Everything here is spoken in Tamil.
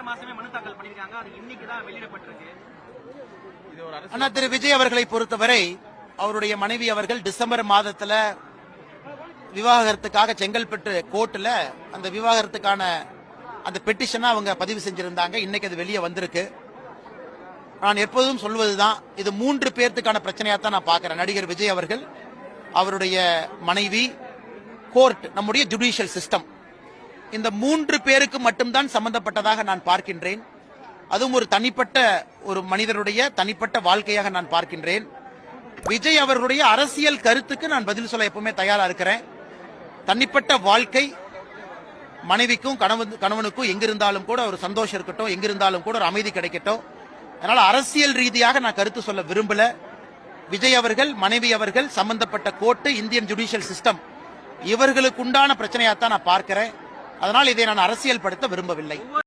மாசமே மனு தாக்கல் பண்ணிருக்காங்க. அது இன்னைக்கு தான் வெளியிடப்பட்டிருக்கு. அண்ணா திரு விஜய் அவர்களை பொறுத்தவரை அவருடைய மனைவி அவர்கள் டிசம்பர் மாதத்துல விவாகரத்துக்காக செங்கல்பட்டு கோர்ட்ல அந்த விவாகரத்துக்கான அந்த பெட்டிஷனை அவங்க பதிவு செஞ்சிருந்தாங்க. இன்னைக்கு அது வெளியே வந்திருக்கு. நான் எப்போதும் சொல்வதுதான், இது 3 பேர்த்துக்கான பிரச்சனையா தான் நான் பார்க்கிறேன். நடிகர் விஜய் அவர்கள், அவருடைய மனைவி, கோர்ட், நம்முடைய ஜுடிஷியல் சிஸ்டம், இந்த 3 பேருக்கு மட்டும்தான் சம்பந்தப்பட்டதாக நான் பார்க்கின்றேன். அதுவும் ஒரு தனிப்பட்ட ஒரு மனிதருடைய தனிப்பட்ட வாழ்க்கையாக நான் பார்க்கின்றேன். விஜய் அவர்களுடைய அரசியல் கருத்துக்கு நான் பதில் சொல்ல எப்பவுமே தயாரா இருக்கிறேன். தனிப்பட்ட வாழ்க்கை, மனைவிக்கும் கணவனுக்கும் எங்கிருந்தாலும் கூட ஒரு சந்தோஷம் இருக்கட்டும், எங்கிருந்தாலும் கூட ஒரு அமைதி கிடைக்கட்டும். அதனால அரசியல் ரீதியாக நான் கருத்து சொல்ல விரும்பல. விஜய் அவர்கள், மனைவி அவர்கள், சம்பந்தப்பட்ட கோர்ட்டு, இந்தியன் ஜுடிஷியல் சிஸ்டம், இவர்களுக்கு உண்டான பிரச்சனையாத்தான் நான் பார்க்கிறேன். அதனால் இதை நான் அரசியல் படுத்த விரும்பவில்லை.